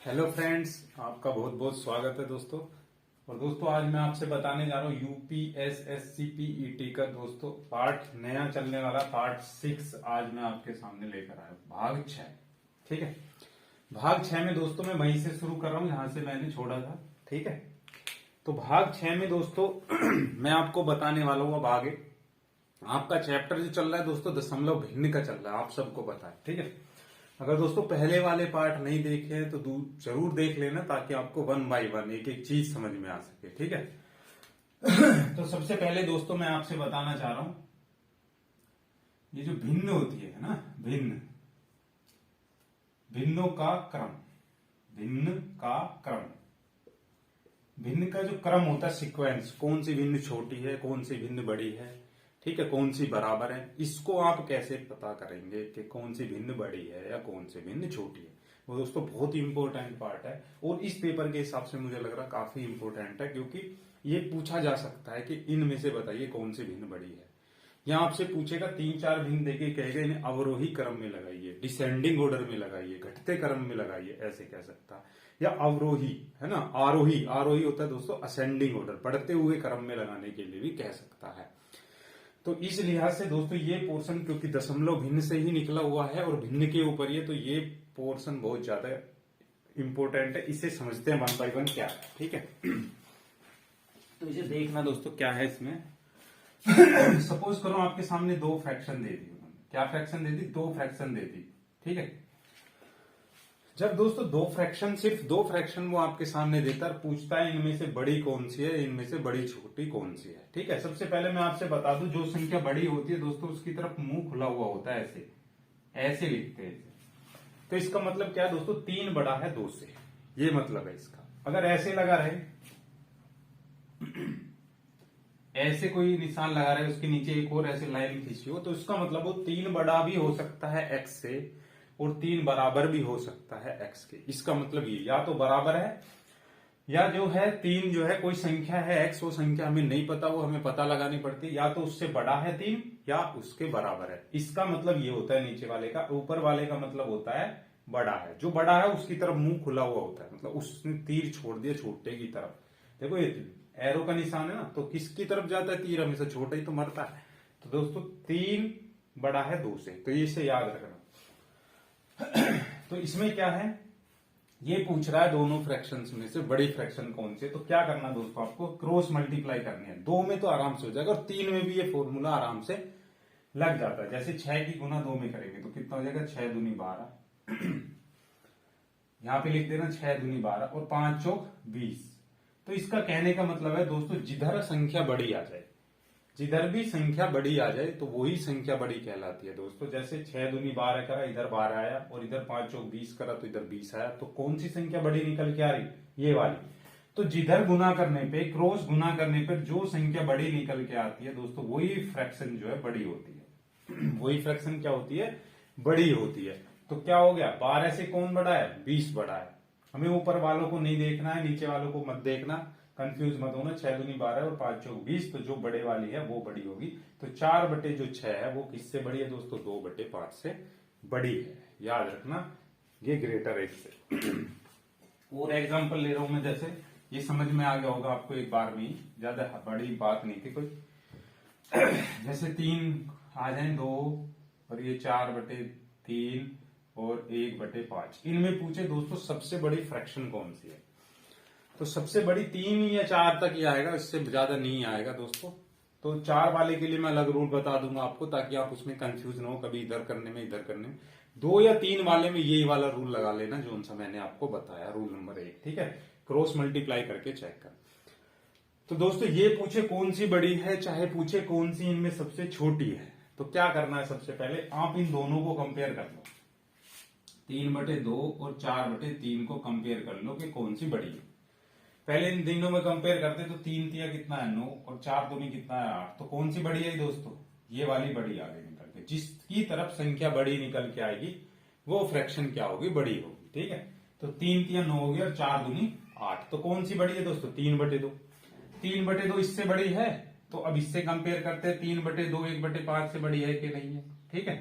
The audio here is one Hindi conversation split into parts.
हेलो फ्रेंड्स, आपका बहुत बहुत स्वागत है दोस्तों। और दोस्तों आज मैं आपसे बताने जा रहा हूँ यूपीएसएससी पीईटी का दोस्तों पार्ट नया चलने वाला पार्ट 6 आज मैं आपके सामने लेकर आया हूँ, भाग 6। ठीक है, भाग 6 में दोस्तों मैं वहीं से शुरू कर रहा हूँ जहां से मैंने छोड़ा था। ठीक है, तो भाग 6 में दोस्तों मैं आपको बताने वाला हूँ। अब आगे आपका चैप्टर जो चल रहा है दोस्तों दशमलव भिन्न का चल रहा है, आप सबको पता है। ठीक है, अगर दोस्तों पहले वाले पार्ट नहीं देखे हैं तो जरूर देख लेना ताकि आपको 1 बाय 1 एक एक चीज समझ में आ सके। ठीक है तो सबसे पहले दोस्तों मैं आपसे बताना चाह रहा हूं, ये जो भिन्न होती है ना, भिन्नों का क्रम, भिन्न का क्रम, भिन्न का जो क्रम होता है सीक्वेंस, कौन सी भिन्न छोटी है, कौन सी भिन्न बड़ी है, ठीक है, कौन सी बराबर है, इसको आप कैसे पता करेंगे कि कौन सी भिन्न बड़ी है या कौन सी भिन्न छोटी है। वो दोस्तों बहुत ही इंपॉर्टेंट पार्ट है और इस पेपर के हिसाब से मुझे लग रहा काफी इंपॉर्टेंट है, क्योंकि ये पूछा जा सकता है कि इनमें से बताइए कौन सी भिन्न बड़ी है। या आपसे पूछेगा 3-4 भिन्न देके कहेगा इन्हें अवरोही क्रम में लगाइए, डिसेंडिंग ऑर्डर में लगाइए, घटते क्रम में लगाइए, ऐसे कह सकता है। या अवरोही है ना, आरोही, आरोही होता है दोस्तों असेंडिंग ऑर्डर, बढ़ते हुए क्रम में लगाने के लिए भी कह सकता है। तो इस लिहाज से दोस्तों ये पोर्शन क्योंकि दशमलव भिन्न से ही निकला हुआ है और भिन्न के ऊपर ये, तो ये पोर्शन बहुत ज्यादा इंपॉर्टेंट है। इसे समझते हैं 1 बाय 1 क्या है। ठीक है तो इसे देखना दोस्तों क्या है इसमें। सपोज करो आपके सामने 2 फ्रैक्शन दे दी उन्होंने, क्या फ्रैक्शन दे दी, 2 फ्रैक्शन दे दी। ठीक है, जब दोस्तों 2 फ्रैक्शन, सिर्फ 2 फ्रैक्शन वो आपके सामने देता है, पूछता है इनमें से बड़ी कौन सी है, इनमें से बड़ी छोटी कौन सी है। ठीक है, सबसे पहले मैं आपसे बता दूं जो संख्या बड़ी होती है दोस्तों उसकी तरफ मुंह खुला हुआ होता है, ऐसे ऐसे लिखते हैं। तो इसका मतलब क्या है दोस्तों, 3 बड़ा है 2 से, ये मतलब है इसका। अगर ऐसे लगा रहे, ऐसे कोई निशान लगा रहे, उसके नीचे एक और ऐसे लाइन खींची हो, तो इसका मतलब वो 3 बड़ा भी हो सकता है x से और 3 बराबर भी हो सकता है x के। इसका मतलब ये या तो बराबर है या जो है 3 जो है कोई संख्या है x, वो संख्या हमें नहीं पता, वो हमें पता लगानी पड़ती है, या तो उससे बड़ा है 3 या उसके बराबर है। इसका मतलब ये होता है नीचे वाले का। ऊपर वाले का मतलब होता है बड़ा है, जो बड़ा है उसकी तरफ मुंह खुला हुआ होता है, मतलब उसने तीर छोड़ दिया छोटे की तरफ। देखो ये एरो का निशान है ना, तो किसकी तरफ जाता है तीर, हमेशा छोटा ही तो मरता है। तो दोस्तों 3 बड़ा है 2 से, तो ये इसे याद रखना। तो इसमें क्या है, ये पूछ रहा है दोनों फ्रैक्शंस में से बड़ी फ्रैक्शन कौन सी है। तो क्या करना दोस्तों, आपको क्रॉस मल्टीप्लाई करनी है। 2 में तो आराम से हो जाएगा और 3 में भी ये फॉर्मूला आराम से लग जाता है। जैसे 6 की गुना 2 में करेंगे तो कितना हो जाएगा, 6 दूनी 12। यहां पे लिख देना 6 दूनी 12 और 5 चौक 20। तो इसका कहने का मतलब है दोस्तों जिधर संख्या बड़ी आ जाए, जिधर भी संख्या बड़ी आ जाए तो वही संख्या बड़ी कहलाती है दोस्तों। जैसे 6 दूनी 12 करा, इधर 12 आया, और इधर 5 चौक 20 करा तो इधर 20 आया, तो कौन सी संख्या बड़ी निकल के आ रही, ये वाली। तो जिधर गुना करने पे, क्रॉस गुना करने पर जो संख्या बड़ी निकल के आती है दोस्तों वही फ्रैक्शन जो है बड़ी होती है। वही फ्रैक्शन क्या होती है, बड़ी होती है। तो क्या हो गया, 12 से कौन बड़ा है, 20 बड़ा है। हमें ऊपर वालों को नहीं देखना है, नीचे वालों को मत देखना, कंफ्यूज मत होना। 6 दूनी 12 और 5 चौक 20, तो जो बड़े वाली है वो बड़ी होगी। तो 4 बटे जो 6 है वो किससे बड़ी है दोस्तों, 2 बटे 5 से बड़ी है। याद रखना ये ग्रेटर है इससे। और एग्जांपल ले रहा हूं मैं, जैसे ये समझ में आ गया होगा आपको एक बार में ही, ज्यादा बड़ी बात नहीं थी कोई। जैसे 3 आ जाए 2 और ये 4 बटे 3 और 1 बटे 5, इनमें पूछे दोस्तों सबसे बड़ी फ्रैक्शन कौन सी है, तो सबसे बड़ी 3 या 4 तक ही आएगा, इससे ज्यादा नहीं आएगा दोस्तों। तो 4 वाले के लिए मैं अलग रूल बता दूंगा आपको, ताकि आप उसमें कंफ्यूज ना हो, कभी इधर करने में इधर करने में। 2 या 3 वाले में यही वाला रूल लगा लेना जो सा मैंने आपको बताया, रूल नंबर 1। ठीक है, क्रॉस मल्टीप्लाई करके चेक कर। तो दोस्तों ये पूछे कौन सी बड़ी है, चाहे पूछे कौन सी इनमें सबसे छोटी है, तो क्या करना है, सबसे पहले आप इन दोनों को कंपेयर कर लो। 3 बटे 2 और 4 बटे 3 को कंपेयर कर लो कि कौन सी बड़ी है। पहले इन तीनों में कंपेयर करते तो 3 तिया कितना है 9 और 4 दूनी कितना है 8, तो कौन सी बड़ी है दोस्तों, ये वाली बड़ी आगे निकल के। जिसकी तरफ संख्या बड़ी निकल के आएगी वो फ्रैक्शन क्या होगी, बड़ी होगी। ठीक है, तो 3 तिया 9 हो गया और 4 दूनी 8, तो कौन सी बड़ी है दोस्तों, 3 बटे 2। 3 बटे 2 इससे बड़ी है, तो अब इससे कंपेयर करते हैं 3 बटे 2 1 बटे 5 से बड़ी है कि नहीं है। ठीक है,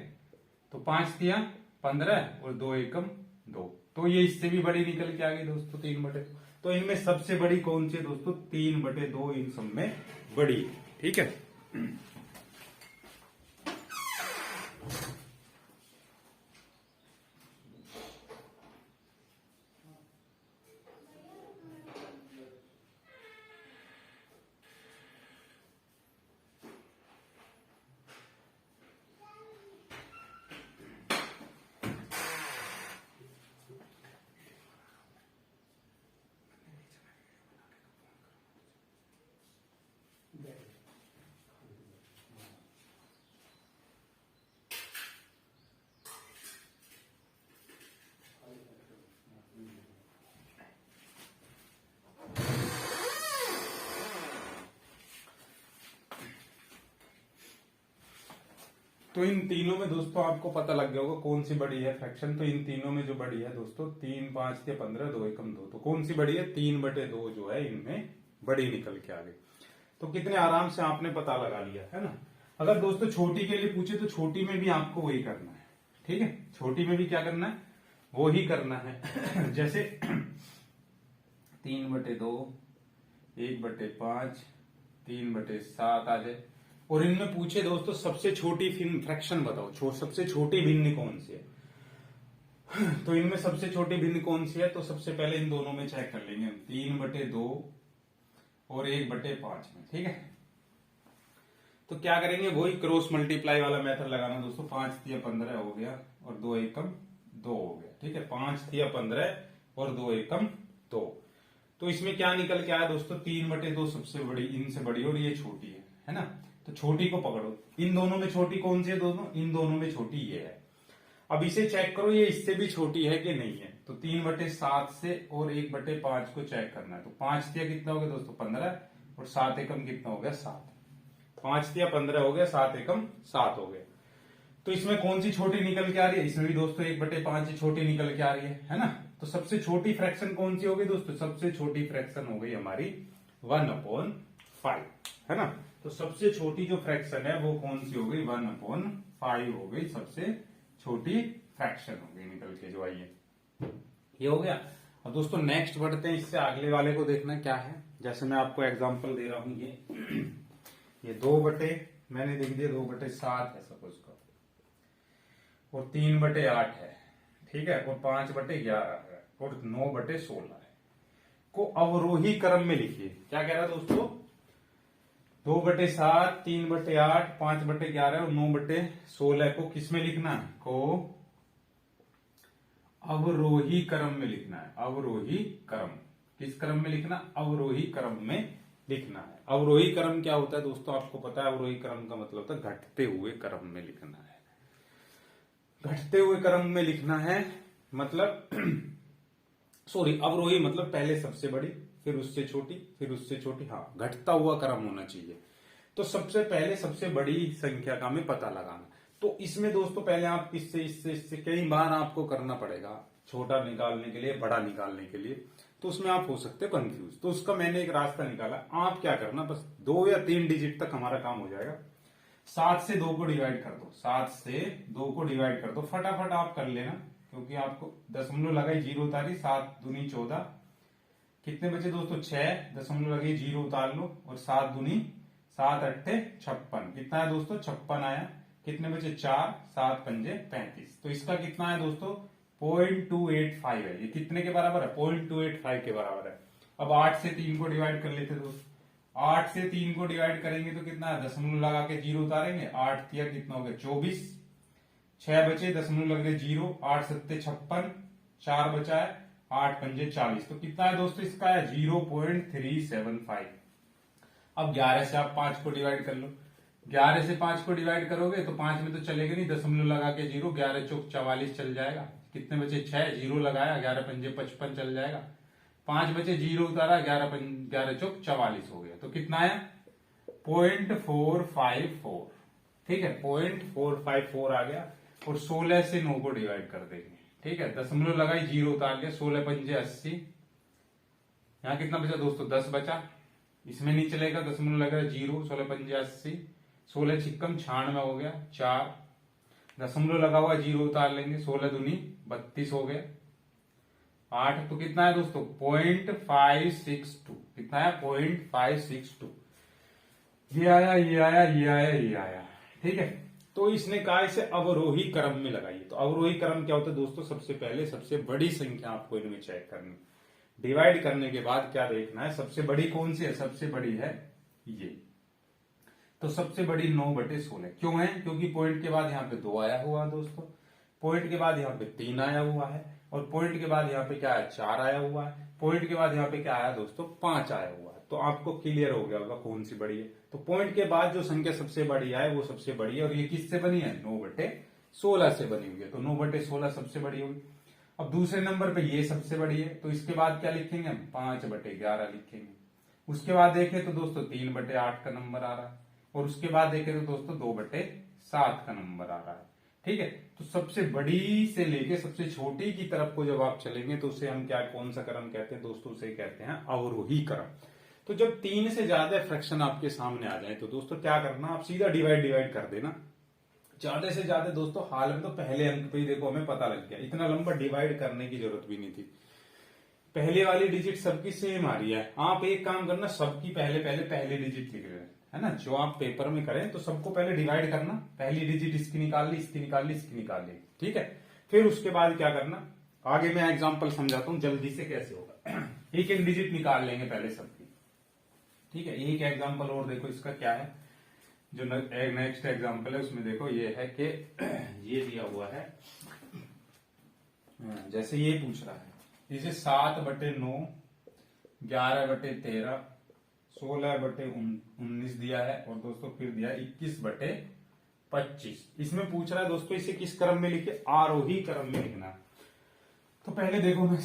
तो 5 तिया 15 और 2 एकम 2, तो ये इससे भी बड़ी निकल के आ गई दोस्तों 3/2। तो इनमें सबसे बड़ी कौन सी है दोस्तों? 3/2 इन सब में बड़ी, ठीक है। तो इन तीनों में दोस्तों आपको पता लग गया होगा कौन सी बड़ी है फ्रैक्शन। तो इन तीनों में जो बड़ी है दोस्तों 3, 5 या 15, 2 एकम 2। तो कौन सी बड़ी है? 3/2 जो है इनमें बड़ी निकल के आ गई। तो कितने आराम से आपने पता लगा लिया है ना। अगर दोस्तों छोटी के लिए पूछे तो छोटी में भी आपको वही करना है, ठीक है। छोटी में भी क्या करना है? वो ही करना है। जैसे 3/2, 1/5, 3/7 आ जाए। और इनमें पूछे दोस्तों सबसे छोटी फ्रैक्शन बताओ, सबसे छोटी भिन्न कौन सी है? तो इनमें सबसे छोटी भिन्न कौन सी है? तो सबसे पहले इन दोनों में चेक कर लेंगे हम, 3/2 और 1/5 में, ठीक है। तो क्या करेंगे? वही क्रॉस मल्टीप्लाई वाला मेथड लगाना दोस्तों। 5 तिया 15 हो गया और 2 एकम 2 हो गया, ठीक है। 5 तिया 15 और 2 एकम 2। तो इसमें क्या निकल के आया दोस्तों? 3/2 सबसे बड़ी, इनसे बड़ी, और ये छोटी है ना। तो छोटी को पकड़ो। इन दोनों में छोटी कौन सी है दोनों? इन दोनों में छोटी ये है। अब इसे चेक करो ये इससे भी छोटी है कि नहीं है। तो 3/7 से और 1/5 को चेक करना है। तो 5 तिया कितना हो गया दोस्तों? 15, और 7 एकम कितना हो गया? 7। 5 तिया 15 हो गया, 7 एकम 7 हो गया। तो इसमें कौन सी छोटी निकल के आ रही है? इसमें भी दोस्तों 1/5 ही छोटी निकल के आ रही है ना। तो सबसे छोटी फ्रैक्शन कौन सी होगी दोस्तों? सबसे छोटी फ्रैक्शन हो गई हमारी 1/5, है ना। तो सबसे छोटी जो फ्रैक्शन है वो कौन सी हो गई? 1/5 हो गई, सबसे छोटी फ्रैक्शन हो गई निकल के जो आई है। ये हो गया। अब दोस्तों नेक्स्ट बढ़ते हैं, इससे अगले वाले को देखना क्या है। जैसे मैं आपको एग्जांपल दे रहा हूं, ये 2 मैंने लिख दिया 2/7 है सपोज का, और 3/8 है, ठीक है, और 5/11 है, और 9/16 है। को अवरोही क्रम में लिखिए। क्या कह रहा है दोस्तों? 2/7, 3/8, 5/11 और 9/16 को किसमें लिखना है? को अवरोही क्रम में लिखना है। अवरोही क्रम, किस क्रम में लिखना? अवरोही क्रम में लिखना है। अवरोही क्रम क्या होता है दोस्तों? आपको पता है अवरोही क्रम का मतलब होता है घटते हुए क्रम में लिखना है। घटते हुए क्रम में लिखना है मतलब सॉरी, अवरोही मतलब पहले सबसे बड़ी, फिर उससे छोटी, फिर उससे छोटी, हाँ, घटता हुआ क्रम होना चाहिए। तो सबसे पहले सबसे बड़ी संख्या का हमें पता लगाना। तो इसमें दोस्तों पहले आप इससे कई बार आपको करना पड़ेगा, छोटा निकालने के लिए, बड़ा निकालने के लिए। तो उसमें आप हो सकते हो कंफ्यूज। तो उसका मैंने एक रास्ता निकाला। आप क्या करना, बस 2 या 3 डिजिट तक हमारा काम हो जाएगा। 7 से 2 को डिवाइड कर दो, 7 से 2 को डिवाइड कर दो, फटाफट आप कर लेना, क्योंकि आपको दशमलव लगाई, 0 उतारी, 7 दूनी 14, कितने बचे दोस्तों? 6, दशमलव लगे, 0 उतार लो, और 7 दूनी 7 अट्ठे 56, कितना है दोस्तों? 56 आया। कितने बचे? 4, 7 पंजे 35। तो इसका कितना है दोस्तों? 0.285 है। ये कितने के बराबर है? 0.285 के बराबर है। अब 8 से 3 को डिवाइड कर लेते दोस्तों। 8 से 3 को डिवाइड करेंगे तो कितना है? दशमलव लगा के 0 उतारेंगे, 8 तिया कितना हो गया? 24, 6 बचे, दशमलव लग गए 0, 8 सत्ते 56, 4 बचा है, 8 पंजे 40। तो कितना है दोस्तों? इसका है 0.375। अब 11 से आप 5 को डिवाइड कर लो। 11 से 5 को डिवाइड करोगे तो 5 में तो चलेगा नहीं, दशमलव लगा के 0, 11 चौक 44 चल जाएगा। कितने बचे? 6, 0 लगाया, 11 पंजे 55 चल जाएगा। 5 बचे, 0 उतारा, 11 चौक 44 हो गया। तो कितना है? 0.454, ठीक है, 0.454 आ गया। और 16 से 9 को डिवाइड कर देंगे, ठीक है, दशमलव लगाई, 0 उतार लिया, 16 पंजे 80। यहां कितना बचा दोस्तों? 10 बचा। इसमें नहीं चलेगा, दशमलव लगा 0, 16 पंजे 80, 16 छिक्कम 96 हो गया, 4 दशमलव लगा हुआ 0 उतार लेंगे, 16 दूनी 32 हो गया। 8 तो कितना है दोस्तों 0.562, कितना है 0.562। ये आया ये आया ये आया ये आया, ठीक है। तो इसने कहा इसे अवरोही क्रम में लगाइए। तो अवरोही क्रम क्या होता है दोस्तों, सबसे पहले सबसे बड़ी संख्या आपको इनमें चेक करनी, डिवाइड करने के बाद क्या देखना है, सबसे बड़ी कौन सी है, सबसे बड़ी है ये। तो सबसे बड़ी 9/16 क्यों है, क्योंकि पॉइंट के बाद यहाँ पे 2 आया हुआ है दोस्तों, पॉइंट के बाद यहाँ पे 3 आया हुआ है, और पॉइंट के बाद यहाँ पे क्या है 4 आया हुआ है, पॉइंट के बाद यहाँ पे क्या आया दोस्तों 5 आया हुआ है। तो आपको क्लियर हो गया होगा कौन सी बड़ी है। तो पॉइंट के बाद जो संख्या सबसे बड़ी है वो सबसे बड़ी है, और ये किससे बनी है 9/16 से बनी हुई है। तो 9/16 सबसे बड़ी होगी। अब दूसरे नंबर पे ये सबसे बड़ी है, तो इसके बाद क्या लिखेंगे हम 5/11 लिखेंगे। उसके बाद देखें तो दोस्तों 3/8 का नंबर आ रहा है, और उसके बाद देखें तो दोस्तों 2/7 का नंबर आ रहा है, ठीक है। तो सबसे बड़ी से लेके सबसे छोटी की तरफ को जब आप चलेंगे तो उसे हम क्या कौन सा क्रम कहते हैं दोस्तों, उसे कहते हैं अवरोही क्रम। तो जब 3 से ज्यादा फ्रैक्शन आपके सामने आ जाए तो दोस्तों क्या करना, आप सीधा डिवाइड कर देना। ज्यादा से ज्यादा दोस्तों हाल में तो पहले अंक पे ही देखो हमें पता लग गया, इतना लंबा डिवाइड करने की जरूरत भी नहीं थी। पहले वाली डिजिट सबकी सेम आ रही है। आप एक काम करना, सबकी पहले डिजिट लिख रहे है ना, जो आप पेपर में करें तो सबको पहले डिवाइड करना, पहली डिजिट इसकी निकाल ली, इसकी निकाल ली, इसकी निकाल ली, ठीक है। फिर उसके बाद क्या करना, आगे मैं एग्जांपल समझाता हूं जल्दी से कैसे होगा। एक एक डिजिट निकाल लेंगे पहले सबकी, ठीक है। एक एग्जांपल और देखो इसका क्या है, जो नेक्स्ट एग्जांपल है उसमें देखो ये है कि ये दिया हुआ है, जैसे ये पूछ रहा है इसे 7/9, 11/13, 16/19 दिया है, और दोस्तों फिर दिया 21/25। इसमें पूछ रहा है दोस्तों इसे किस क्रम में लिखे, आरोही क्रम में लिखना। तो पहले देखो मैं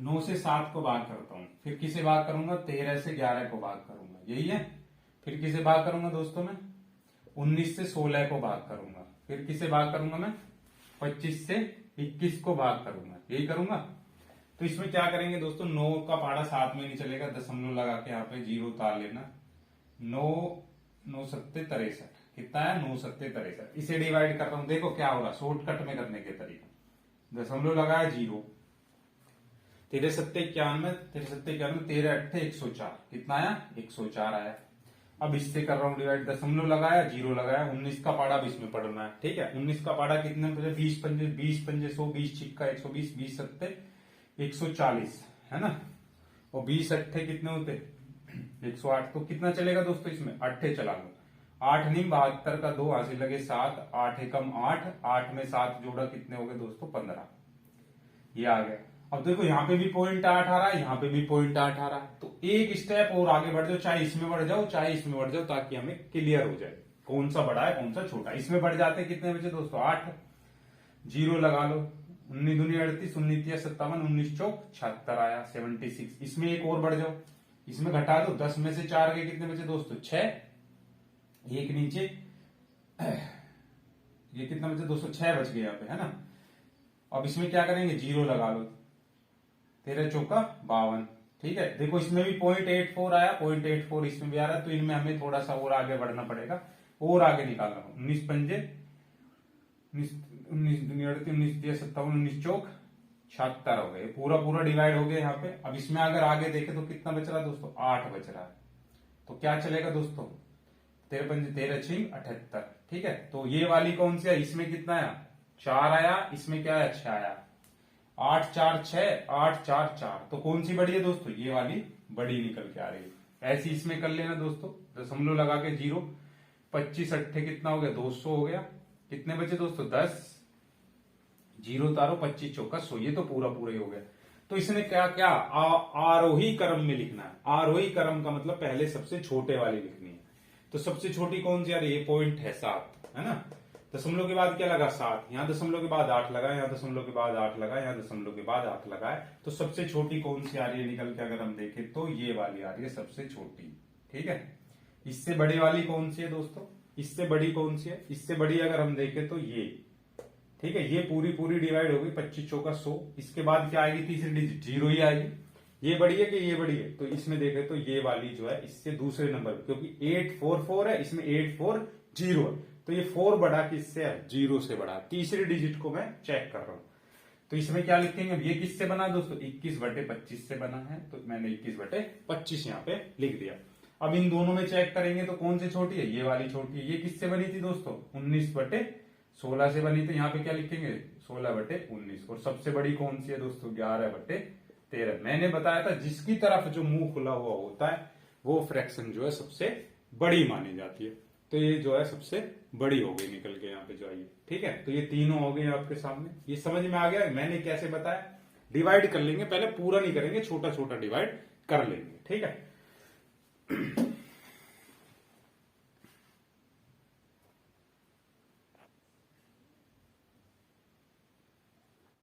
9 से 7 को भाग करता हूं, फिर किसे भाग करूंगा 13 से 11 को भाग करूंगा, यही है। फिर किसे भाग करूंगा दोस्तों मैं 19 से 16 को भाग करूंगा, फिर किसे भाग करूंगा मैं 25 से 21 को भाग करूंगा, यही करूंगा। तो इसमें क्या करेंगे दोस्तों, 9 का पहाड़ा 7 में नहीं चलेगा, दशमलव लगा के यहाँ पे 0 उतार लेना। 9 7 63, कितना है 9 7 63। इसे डिवाइड कर रहा हूं, देखो क्या हो रहा, शॉर्टकट में करने के तरीका, दशमलव लगाया 0, 13 7 91, 13 7 91, 13 8 104, कितना आया 104 आया। अब इससे कर रहा हूं डिवाइड, दशमलव लगाया 0 लगाया, 19 का पाड़ा भी इसमें पढ़ना है, ठीक है। 19 का पाड़ा कितने 20 पंजे 100, 20 छिक्का 120, 20 सत्ते 140 है ना, और 20 अट्ठे कितने होते 108। तो कितना चलेगा दोस्तों इसमें, अट्ठे चला लो, 8 नहीं 72 का 2 हासिल लगे 7, 8 एकम 8, 8 में 7 जोड़ा कितने हो गए दोस्तों 15, ये आ गया। अब देखो यहाँ पे भी 0.8 आ रहा है, यहाँ पे भी 0.8 आ रहा है, तो एक स्टेप और आगे बढ़ जाओ, चाहे इसमें बढ़ जाओ चाहे इसमें बढ़ जाओ, ताकि हमें क्लियर हो जाए कौन सा बड़ा है कौन सा छोटा। इसमें बढ़ जाते कितने बचे दोस्तों 8, 0 लगा लो, 19 दूनी 38, 19 तिया 57, 19 चौक 76 आया 76। इसमें एक और बढ़ जाओ, इसमें घटा दो, 10 में से 4 गए कितने बचे दोस्तों 6, एक नीचे ये कितना बचे दोस्तों 6 बच गए यहाँ पे, है ना। अब इसमें क्या करेंगे 0 लगा लो, 13 चौका 52, ठीक है। देखो इसमें भी 0.84 आया, 0.84 इसमें भी आ रहा है, तो इनमें हमें थोड़ा सा और आगे बढ़ना पड़ेगा, और आगे निकालना। 19 पंजे 19 दुनिया 19 दिया 57, 19 चौक 76 हो गए, पूरा डिवाइड हो गया यहाँ पे। अब इसमें अगर आगे देखे तो कितना बच रहा है दोस्तों 8 बच रहा है। तो क्या चलेगा दोस्तों 13 पंजे 13 6 78, ठीक है। तो ये वाली कौन सी है, इसमें कितना आया 4 आया, इसमें क्या है 6 आया, 8 4 6, 8 4 4। तो कौन सी बड़ी है दोस्तों, ये वाली बड़ी निकल के आ रही है। ऐसी इसमें कर लेना दोस्तों, दशमलव लगा के 0, 25 अट्ठे कितना हो गया 200 हो गया, कितने बचे दोस्तों 10, 0 उतारो 25 चौका 100, ये तो पूरा ही हो गया। तो इसने क्या क्या आरोही क्रम में लिखना है। आरोही क्रम का मतलब पहले सबसे छोटे वाली लिखनी है। तो सबसे छोटी कौन सी आ रही है, पॉइंट है 7, है ना। दशमलव के बाद क्या लगा 7, यहाँ दशमलव के बाद 8 लगा, यहाँ दशमलव के बाद 8 लगा, यहाँ दशमलव के बाद 8 लगा है। तो सबसे छोटी कौन सी आ रही है निकल के, अगर हम देखें तो ये वाली आ रही है सबसे छोटी, ठीक है। इससे बड़ी वाली कौन सी है दोस्तों, इससे बड़ी कौन सी है, इससे बड़ी अगर हम देखें तो ये, ठीक है। ये पूरी डिवाइड हो गई 25 चौका 100। इसके बाद क्या आएगी तीसरी डिजिट 0 ही आएगी। ये बड़ी है कि ये बड़ी है, तो इसमें देखें तो ये वाली जो है इससे दूसरे नंबर, क्योंकि 844 है, इसमें 840 है, तो ये 4 बड़ा किससे है 0 से बड़ा। तीसरी डिजिट को मैं चेक कर रहा हूं, तो इसमें क्या लिखेंगे, अब ये किससे बना दोस्तों, 21/25 से बना है, तो मैंने 21/25 यहाँ पे लिख दिया। अब इन दोनों में चेक करेंगे तो कौन सी छोटी है, ये वाली छोटी है। ये किससे बनी थी दोस्तों, 19/16 से बनी, तो यहाँ पे क्या लिखेंगे 16/19। और सबसे बड़ी कौन सी है दोस्तों, 11/13। मैंने बताया था जिसकी तरफ जो मुंह खुला हुआ होता है वो फ्रैक्शन जो है सबसे बड़ी मानी जाती है। तो ये जो है सबसे बड़ी हो गई निकल के यहाँ पे जो आई, ठीक है। तो ये तीनों हो गए आपके सामने, ये समझ में आ गया मैंने कैसे बताया। डिवाइड कर लेंगे, पहले पूरा नहीं करेंगे, छोटा छोटा डिवाइड कर लेंगे, ठीक है।